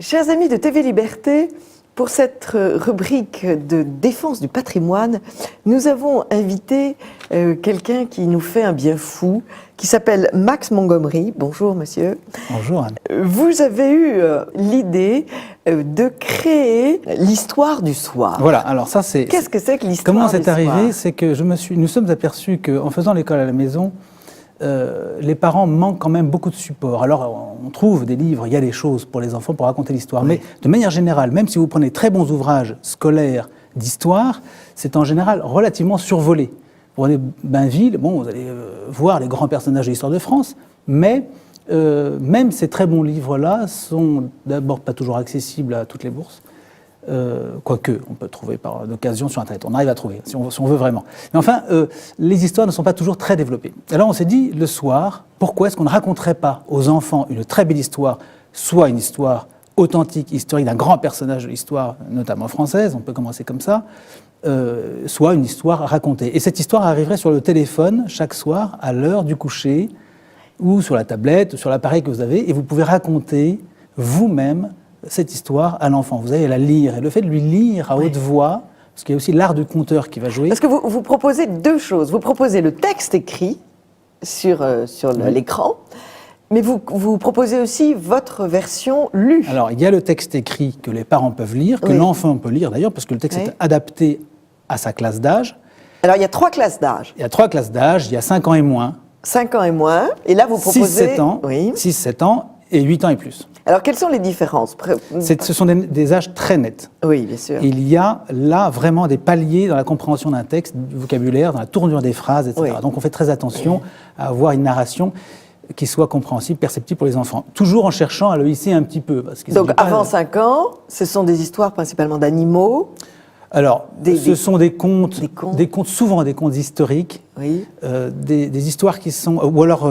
Chers amis de TV Liberté, pour cette rubrique de défense du patrimoine, nous avons invité quelqu'un qui nous fait un bien fou, qui s'appelle Max Montgomery. Bonjour monsieur. Bonjour Anne. Vous avez eu l'idée de créer l'histoire du soir. Voilà, alors ça c'est... Qu'est-ce que c'est que l'histoire du soir? Comment c'est arrivé? C'est que nous sommes aperçus qu'en faisant l'école à la maison, les parents manquent quand même beaucoup de support. Alors, on trouve des livres, il y a des choses pour les enfants pour raconter l'histoire. Oui. Mais de manière générale, même si vous prenez très bons ouvrages scolaires d'histoire, c'est en général relativement survolé. Vous prenez Bainville, bon, vous allez voir les grands personnages de l'histoire de France, mais même ces très bons livres-là sont d'abord pas toujours accessibles à toutes les bourses. Quoique, on peut trouver par occasion sur Internet. On arrive à trouver, si on veut vraiment. Mais enfin, les histoires ne sont pas toujours très développées. Alors on s'est dit, le soir, pourquoi est-ce qu'on ne raconterait pas aux enfants une très belle histoire, soit une histoire authentique, historique, d'un grand personnage de l'histoire, notamment française, on peut commencer comme ça, soit une histoire à raconter. Et cette histoire arriverait sur le téléphone, chaque soir, à l'heure du coucher, ou sur la tablette, ou sur l'appareil que vous avez, et vous pouvez raconter vous-même cette histoire à l'enfant. Vous allez la lire. Et le fait de lui lire à haute voix, parce qu'il y a aussi l'art du conteur qui va jouer. Parce que vous proposez deux choses. Vous proposez le texte écrit sur l'écran, mais vous proposez aussi votre version lue. Alors, il y a le texte écrit que les parents peuvent lire, que l'enfant peut lire d'ailleurs, parce que le texte est adapté à sa classe d'âge. Alors, il y a 3 classes d'âge. Il y a 3 classes d'âge. Il y a 5 ans et moins. 5 ans et moins. Et là, vous proposez... 6-7 ans. 6-7 ans et 8 ans et plus. Alors, quelles sont les différences? Ce sont des âges très nets. Oui, bien sûr. Il y a là vraiment des paliers dans la compréhension d'un texte, du vocabulaire, dans la tournure des phrases, etc. Oui. Donc on fait très attention à avoir une narration qui soit compréhensible, perceptible pour les enfants. Toujours en cherchant à le hisser un petit peu. Parce donc avant 5 ans, ce sont des histoires principalement d'animaux. Alors, ce sont des contes, souvent des contes historiques, des histoires qui sont... Ou alors,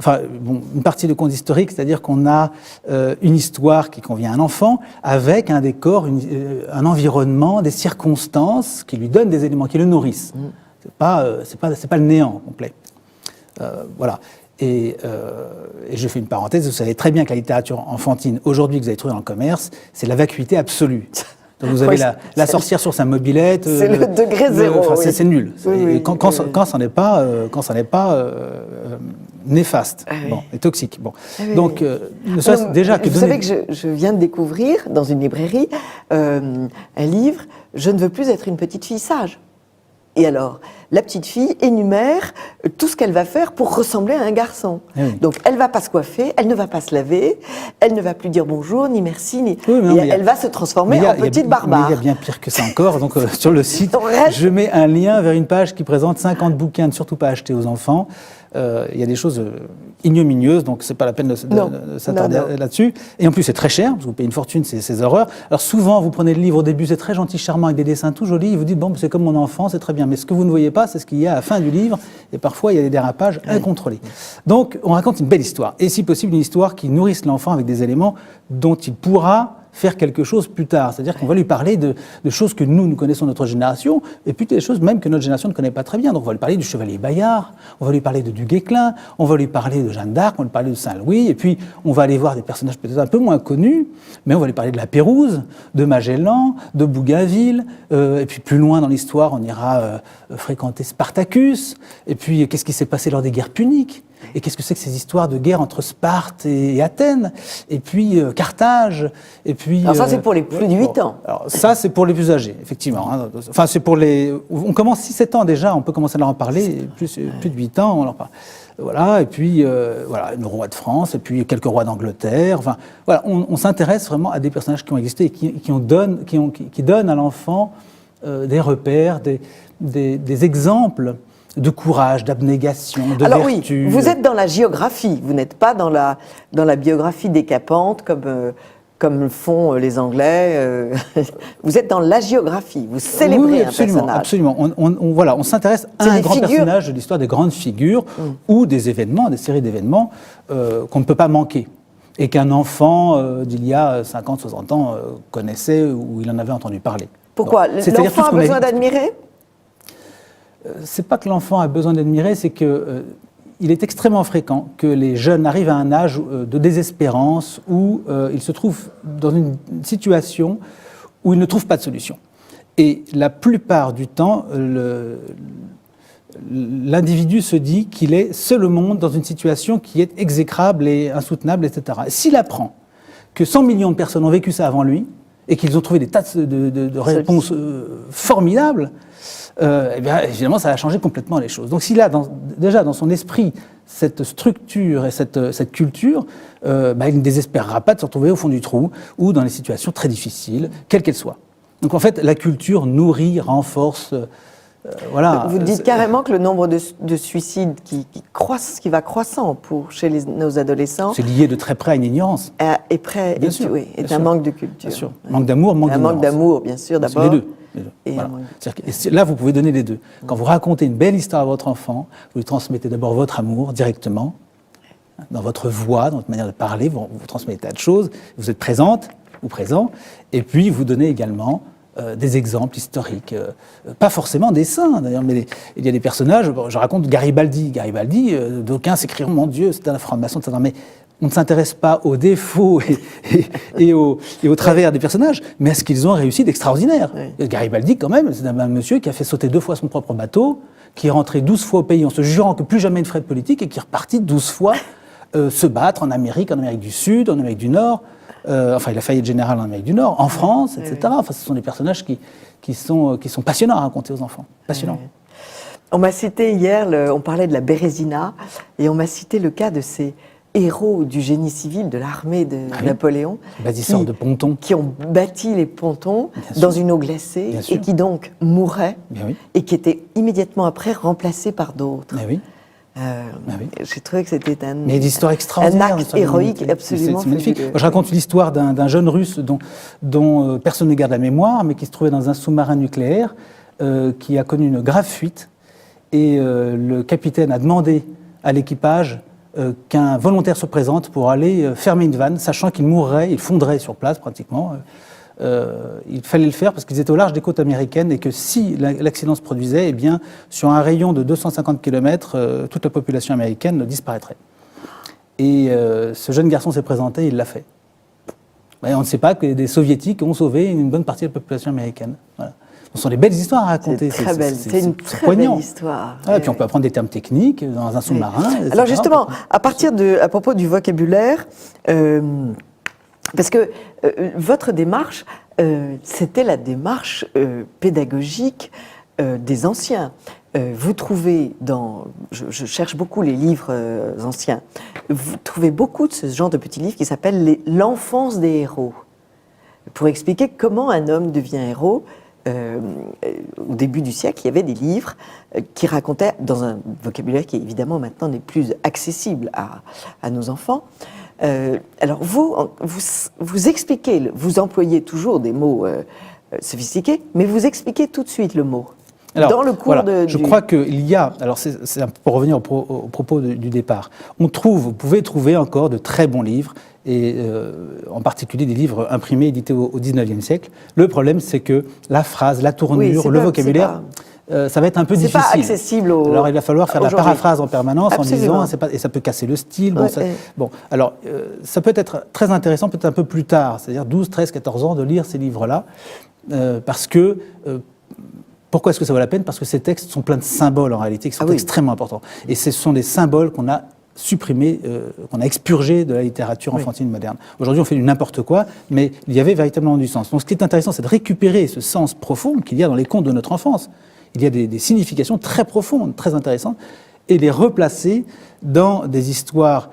une partie de contes historiques, c'est-à-dire qu'on a une histoire qui convient à un enfant, avec un décor, un environnement, des circonstances qui lui donnent des éléments, qui le nourrissent. C'est pas le néant complet. Voilà. Et je fais une parenthèse, vous savez très bien que la littérature enfantine, aujourd'hui, que vous avez trouvé dans le commerce, c'est la vacuité absolue. Donc vous avez la sorcière sur sa mobilette. C'est le degré zéro. C'est nul. Quand ça n'est pas, néfaste, et toxique. Bon. Donc, vous savez que je viens de découvrir dans une librairie un livre. Je ne veux plus être une petite fille sage. Et alors, la petite fille énumère tout ce qu'elle va faire pour ressembler à un garçon. Donc, elle ne va pas se coiffer, elle ne va pas se laver, elle ne va plus dire bonjour, ni merci, elle va se transformer en petite barbare. Mais il y a bien pire que ça encore. Donc, sur le site, je mets un lien vers une page qui présente 50 bouquins à ne surtout pas acheter aux enfants. Il y a des choses ignominieuses, donc c'est pas la peine de s'attarder là-dessus. Et en plus, c'est très cher, parce que vous payez une fortune, ces horreurs. Alors souvent, vous prenez le livre au début, c'est très gentil, charmant, avec des dessins tout jolis, et vous dites, bon, c'est comme mon enfant, c'est très bien. Mais ce que vous ne voyez pas, c'est ce qu'il y a à la fin du livre, et parfois, il y a des dérapages incontrôlés. Donc, on raconte une belle histoire, et si possible, une histoire qui nourrisse l'enfant avec des éléments dont il pourra faire quelque chose plus tard. C'est-à-dire qu'on va lui parler de choses que nous connaissons notre génération, et puis des choses même que notre génération ne connaît pas très bien. Donc on va lui parler du chevalier Bayard, on va lui parler de Du Guesclin, on va lui parler de Jeanne d'Arc, on va lui parler de Saint-Louis, et puis on va aller voir des personnages peut-être un peu moins connus, mais on va lui parler de la Pérouse, de Magellan, de Bougainville, et puis plus loin dans l'histoire, on ira fréquenter Spartacus, et puis qu'est-ce qui s'est passé lors des guerres puniques? Et qu'est-ce que c'est que ces histoires de guerre entre Sparte et Athènes, et puis Carthage, et puis... Alors ça, c'est pour les plus de 8 ans. Alors ça, c'est pour les plus âgés, effectivement. Enfin, c'est pour les... On commence 6-7 ans déjà, on peut commencer à leur en parler, plus de 8 ans, on leur parle. Voilà, et puis, le roi de France, et puis quelques rois d'Angleterre. Enfin, voilà, on s'intéresse vraiment à des personnages qui ont existé et qui donnent à l'enfant des repères, des exemples de courage, d'abnégation, de vertu. Oui, vous êtes dans la géographie, vous n'êtes pas dans la biographie décapante comme font les Anglais. Vous êtes dans la géographie, vous célébrez un personnage. Absolument. On s'intéresse à un grand personnage de l'histoire, des grandes figures ou des événements, des séries d'événements qu'on ne peut pas manquer. Et qu'un enfant d'il y a 50, 60 ans connaissait ou il en avait entendu parler. Pourquoi? L'enfant a besoin d'admirer? C'est pas que l'enfant a besoin d'admirer, c'est que il est extrêmement fréquent que les jeunes arrivent à un âge de désespérance où ils se trouvent dans une situation où ils ne trouvent pas de solution. Et la plupart du temps, l'individu se dit qu'il est seul au monde dans une situation qui est exécrable et insoutenable, etc. S'il apprend que 100 millions de personnes ont vécu ça avant lui et qu'ils ont trouvé des tas de réponses formidables, eh bien, évidemment, ça va changer complètement les choses. Donc s'il a déjà dans son esprit cette structure et cette culture, il ne désespérera pas de se retrouver au fond du trou ou dans des situations très difficiles, quelles qu'elles soient. Donc en fait, la culture nourrit, renforce... voilà. Vous dites carrément que le nombre de suicides qui va croissant chez nos adolescents... C'est lié de très près à une ignorance. Est un manque de culture. Bien sûr. Manque d'amour, manque d'ignorance. Un manque d'amour, bien sûr, d'abord. C'est les deux. Voilà. Là, vous pouvez donner les deux. Quand vous racontez une belle histoire à votre enfant, vous lui transmettez d'abord votre amour directement, dans votre voix, dans votre manière de parler, vous transmettez des tas de choses, vous êtes présente ou présent, et puis vous donnez également des exemples historiques, pas forcément des saints d'ailleurs, mais il y a des personnages, je raconte Garibaldi. Garibaldi, d'aucuns s'écrieront, mon Dieu, c'est un franc-maçon, etc. Mais on ne s'intéresse pas aux défauts et aux travers des personnages, mais à ce qu'ils ont réussi d'extraordinaire. Oui. Garibaldi, quand même, c'est un monsieur qui a fait sauter 2 fois son propre bateau, qui est rentré 12 fois au pays en se jurant que plus jamais il ne ferait de politique, et qui est reparti 12 fois se battre en Amérique du Sud, en Amérique du Nord. Enfin, il a failli être général en Amérique du Nord, en France, etc. Oui. Enfin, ce sont des personnages qui sont passionnants à raconter aux enfants. Passionnants. Oui. On m'a cité hier, on parlait de la Bérésina, et on m'a cité le cas de ces héros du génie civil de l'armée de Napoléon, bâtisseurs de pontons, qui ont bâti les pontons dans une eau glacée et qui donc mouraient et qui étaient immédiatement après remplacés par d'autres. Oui. J'ai trouvé que c'était mais d'histoire extraordinaire, un acte héroïque absolument c'est magnifique. Je raconte l'histoire d'un jeune Russe dont personne ne garde la mémoire, mais qui se trouvait dans un sous-marin nucléaire qui a connu une grave fuite, et le capitaine a demandé à l'équipage qu'un volontaire se présente pour aller fermer une vanne, sachant qu'il mourrait, il fondrait sur place pratiquement. Il fallait le faire parce qu'ils étaient au large des côtes américaines et que si l'accident se produisait, eh bien, sur un rayon de 250 km, toute la population américaine disparaîtrait. Et ce jeune garçon s'est présenté, il l'a fait. Et on ne sait pas que des soviétiques ont sauvé une bonne partie de la population américaine. Voilà. Ce sont des belles histoires à raconter. C'est une très belle histoire. Et puis on peut apprendre des termes techniques dans un sous-marin. Oui. Alors justement, à propos du vocabulaire, parce que votre démarche, c'était la démarche pédagogique des anciens. Vous trouvez je cherche beaucoup les livres anciens, vous trouvez beaucoup de ce genre de petits livres qui s'appellent l'enfance des héros, pour expliquer comment un homme devient héros. Au début du siècle, il y avait des livres qui racontaient, dans un vocabulaire qui évidemment maintenant n'est plus accessible à nos enfants. Alors vous expliquez, vous employez toujours des mots sophistiqués, mais vous expliquez tout de suite le mot. Alors, dans le cours je crois qu'il y a, alors c'est pour revenir au propos du départ, vous pouvez trouver encore de très bons livres, et en particulier des livres imprimés, édités au XIXe siècle. Le problème, c'est que la phrase, la tournure, le vocabulaire, ça va être un peu difficile. C'est pas accessible Alors il va falloir faire de la paraphrase en permanence. Absolument. En disant, et ça peut casser le style. Alors ça peut être très intéressant, peut-être un peu plus tard, c'est-à-dire 12, 13, 14 ans, de lire ces livres-là, parce que... Pourquoi est-ce que ça vaut la peine ? Parce que ces textes sont pleins de symboles, en réalité, qui sont extrêmement importants. Et ce sont des symboles qu'on a supprimés, qu'on a expurgés de la littérature enfantine moderne. Aujourd'hui, on fait du n'importe quoi, mais il y avait véritablement du sens. Donc ce qui est intéressant, c'est de récupérer ce sens profond qu'il y a dans les contes de notre enfance. Il y a des significations très profondes, très intéressantes, et les replacer dans des histoires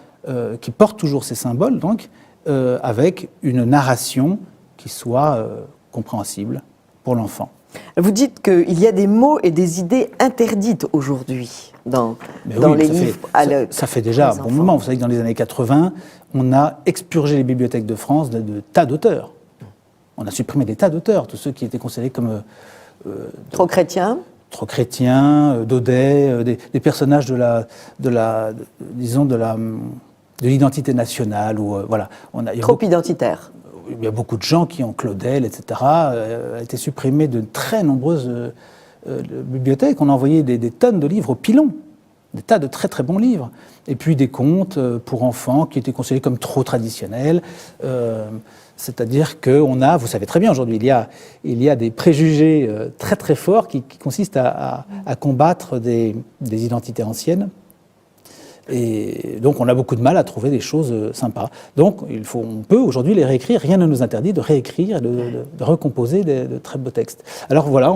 qui portent toujours ces symboles, donc, avec une narration qui soit compréhensible pour l'enfant. Vous dites qu'il y a des mots et des idées interdites aujourd'hui dans les livres. Ça fait déjà un bon moment. Vous savez que dans les années 80, on a expurgé les bibliothèques de France de tas d'auteurs. On a supprimé des tas d'auteurs, tous ceux qui étaient considérés comme... trop chrétiens, Daudet, des personnages de l'identité nationale. Trop identitaires. Il y a beaucoup de gens qui ont Claudel, etc., a été supprimé de très nombreuses bibliothèques. On a envoyé des tonnes de livres au pilon. des tas de très très bons livres. Et puis des contes pour enfants qui étaient considérés comme trop traditionnels. C'est-à-dire qu'on a, vous savez très bien aujourd'hui, il y a des préjugés très très forts qui consistent à combattre des identités anciennes. Et donc on a beaucoup de mal à trouver des choses sympas. Donc on peut aujourd'hui les réécrire, rien ne nous interdit de réécrire, de recomposer de très beaux textes. Alors voilà,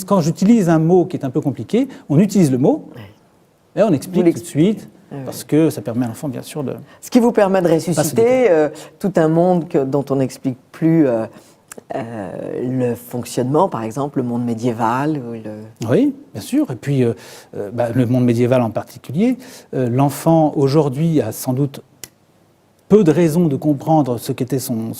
quand j'utilise un mot qui est un peu compliqué, on utilise le mot et on explique tout de suite. Parce que ça permet à l'enfant, bien sûr, de... Ce qui vous permet de ressusciter tout un monde dont on n'explique plus le fonctionnement, par exemple, le monde médiéval. Oui, bien sûr. Et puis, le monde médiéval en particulier. L'enfant, aujourd'hui, a sans doute peu de raisons de comprendre ce qu'était son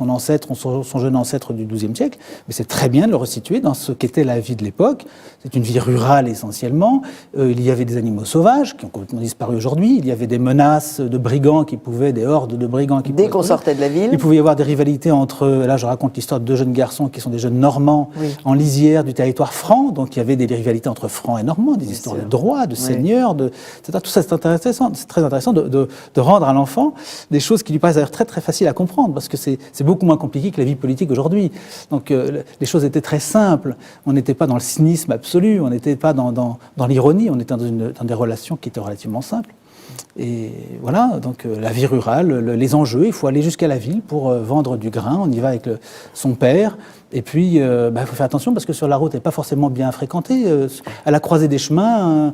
ancêtre, son jeune ancêtre du XIIe siècle, mais c'est très bien de le resituer dans ce qu'était la vie de l'époque. C'est une vie rurale essentiellement. Il y avait des animaux sauvages qui ont complètement disparu aujourd'hui. Il y avait des menaces de brigands des hordes de brigands qui dès qu'on sortait de la ville. Il pouvait y avoir des rivalités entre, là je raconte l'histoire de deux jeunes garçons qui sont des jeunes Normands en lisière du territoire franc, donc il y avait des rivalités entre Francs et Normands, des histoires de droits, de seigneurs, etc. Tout ça c'est intéressant, c'est très intéressant de rendre à l'enfant des choses qui lui paraissent d'ailleurs très très faciles à comprendre, parce que c'est beaucoup moins compliqué que la vie politique aujourd'hui. Donc les choses étaient très simples, on n'était pas dans le cynisme absolu, on n'était pas dans l'ironie, on était dans des relations qui étaient relativement simples. Et voilà, donc la vie rurale, les enjeux, il faut aller jusqu'à la ville pour vendre du grain, on y va avec son père, et puis il faut faire attention parce que sur la route, elle n'est pas forcément bien fréquentée. À la croisée des chemins,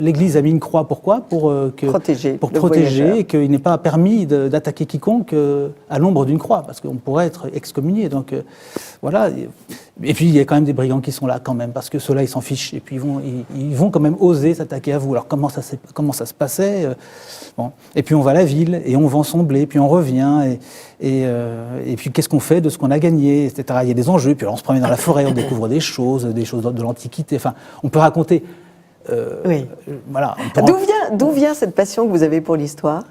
l'église a mis une croix, pourquoi ? Pour protéger et qu'il n'est pas permis d'attaquer quiconque à l'ombre d'une croix, parce qu'on pourrait être excommunié. Donc voilà. Et puis il y a quand même des brigands qui sont là quand même, parce que ceux-là ils s'en fichent, et puis ils vont quand même oser s'attaquer à vous. Alors comment ça se passait bon. Et puis on va à la ville, et on vend son blé, puis on revient, et puis qu'est-ce qu'on fait de ce qu'on a gagné, etc. Il y a des enjeux, puis alors on se promène dans la forêt, on découvre des choses de l'Antiquité, enfin on peut raconter... voilà, D'où vient cette passion que vous avez pour l'histoire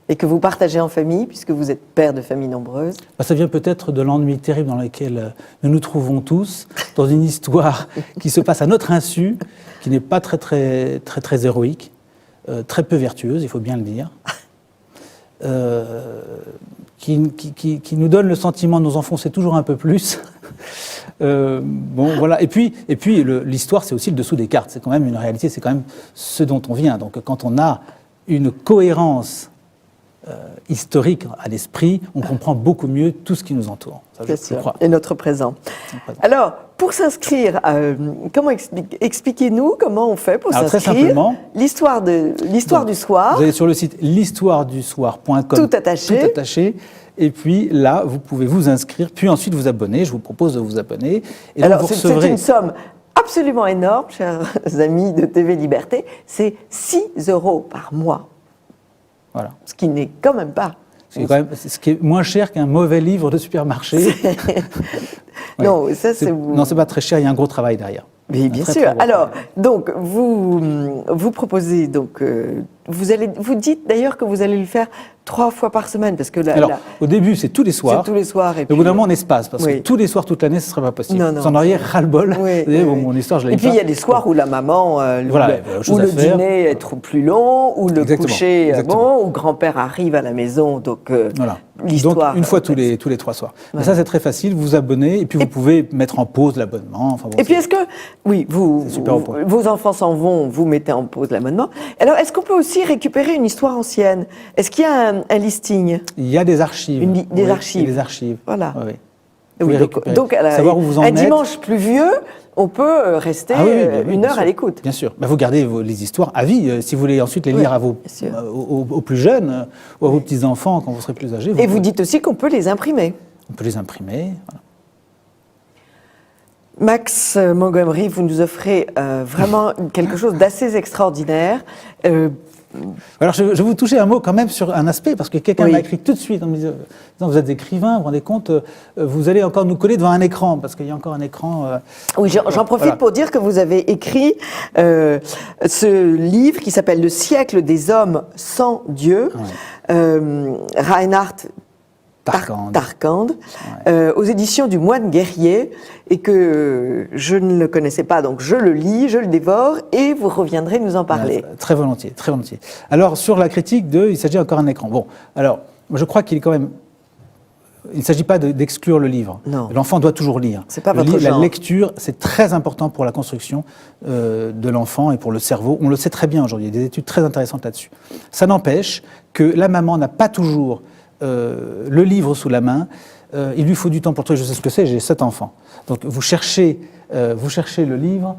et que vous partagez en famille, puisque vous êtes père de famille nombreuse? Ça vient peut-être de l'ennui terrible dans lequel nous nous trouvons tous, dans une histoire qui se passe à notre insu, qui n'est pas très, très, très, très héroïque, très peu vertueuse, il faut bien le dire, qui nous donne le sentiment de nous enfoncer toujours un peu plus. Bon, voilà. Et puis l'histoire, c'est aussi le dessous des cartes. C'est quand même une réalité, c'est quand même ce dont on vient. Donc quand on a une cohérence historique à l'esprit, on comprend beaucoup mieux tout ce qui nous entoure. Ça, je crois. Et notre présent. Alors, pour s'inscrire, expliquez-nous comment on fait pour s'inscrire. Très simplement, l'histoire du soir. Vous allez sur le site l'histoiredusoir.com. Tout attaché. Et puis là, vous pouvez vous inscrire, puis ensuite vous abonner. Je vous propose de vous abonner. Et alors, donc, c'est une somme absolument énorme, chers amis de TV Liberté. C'est 6 € par mois. Voilà. Ce qui n'est quand même pas. Ce qui est moins cher qu'un mauvais livre de supermarché. Non, ça c'est vous. Non, c'est pas très cher. Il y a un gros travail derrière. Mais bien sûr. Alors, donc vous proposez donc vous dites d'ailleurs que vous allez le faire 3 fois par semaine parce que au début c'est tous les soirs. C'est tous les soirs. Et puis, au bout d'un moment on espace parce que tous les soirs toute l'année ce serait pas possible. Non. Vous en auriez ras-le-bol. Mon histoire je l'ai. Et puis il y a des soirs où la maman, où le dîner est trop plus long, ou le coucher où grand-père arrive à la maison, donc l'histoire. Donc une fois tous les 3 soirs. Mais ça c'est très facile. Vous vous abonnez et puis vous pouvez mettre en pause l'abonnement. Enfin, et puis est-ce que vos enfants s'en vont, vous mettez en pause l'abonnement. Alors est-ce qu'on peut aussi récupérer une histoire ancienne? Est-ce qu'il y a un listing? Il y a des archives. Des archives. Voilà. Oui, donc savoir où vous en êtes. Un dimanche pluvieux, on peut rester une heure à l'écoute. Bien sûr. Vous gardez les histoires à vie. Si vous voulez ensuite les lire à aux plus jeunes ou à vos petits-enfants quand vous serez plus âgés. Et vous dites aussi qu'on peut les imprimer. On peut les imprimer. Voilà. Max Montgomery, vous nous offrez vraiment quelque chose d'assez extraordinaire. Alors, je vais vous toucher un mot quand même sur un aspect, parce que quelqu'un m'a écrit tout de suite en me disant vous êtes écrivain, vous vous rendez compte, vous allez encore nous coller devant un écran, parce qu'il y a encore un écran... Oui, j'en profite pour dire que vous avez écrit ce livre qui s'appelle « Le siècle des hommes sans Dieu ». Reinhard Tarcande, aux éditions du Moine Guerrier, et que je ne le connaissais pas, donc je le lis, je le dévore, et vous reviendrez nous en parler. Très volontiers, très volontiers. Alors, sur la critique de « Il s'agit encore d'un écran ». Bon, alors, je crois qu'il est quand même... Il ne s'agit pas d'exclure le livre. Non. L'enfant doit toujours lire. C'est pas votre genre. La lecture, c'est très important pour la construction de l'enfant et pour le cerveau. On le sait très bien aujourd'hui. Il y a des études très intéressantes là-dessus. Ça n'empêche que la maman n'a pas toujours le livre sous la main. Il lui faut du temps pour trouver. Je sais ce que c'est. J'ai 7 enfants. Donc vous cherchez le livre.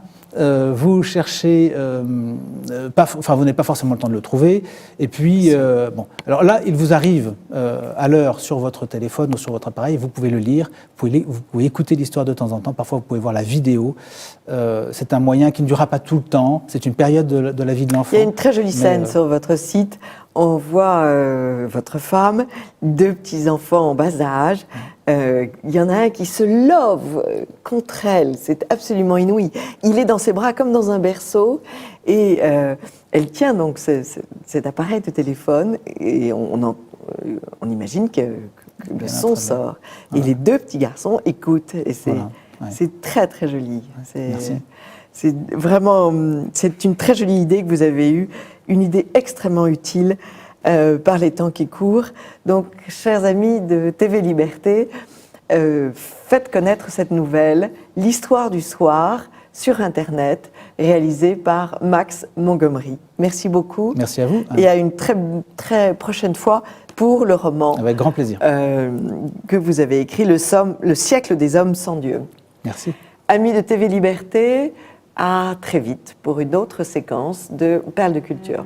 Vous cherchez, vous n'avez pas forcément le temps de le trouver. Et puis, bon, alors là, il vous arrive à l'heure sur votre téléphone ou sur votre appareil, vous pouvez le lire, vous pouvez écouter l'histoire de temps en temps, parfois vous pouvez voir la vidéo. C'est un moyen qui ne durera pas tout le temps, c'est une période de la vie de l'enfant. Il y a une très jolie scène sur votre site. On voit votre femme, 2 petits-enfants en bas âge. Il y en a un qui se love contre elle, c'est absolument inouï. Il est dans ses bras comme dans un berceau et elle tient donc cet appareil de téléphone et on imagine que le son sort. Voilà. Et les 2 petits garçons écoutent et c'est très très joli. Merci. C'est vraiment, c'est une très jolie idée que vous avez eue, une idée extrêmement utile par les temps qui courent. Donc, chers amis de TV Liberté, faites connaître cette nouvelle, l'histoire du soir, sur Internet, réalisée par Max Montgomery. Merci beaucoup. Merci à vous. Et à une très, très prochaine fois pour le roman. Avec grand plaisir. Que vous avez écrit, Le siècle des hommes sans Dieu. Merci. Amis de TV Liberté, à très vite pour une autre séquence de Perles de Culture.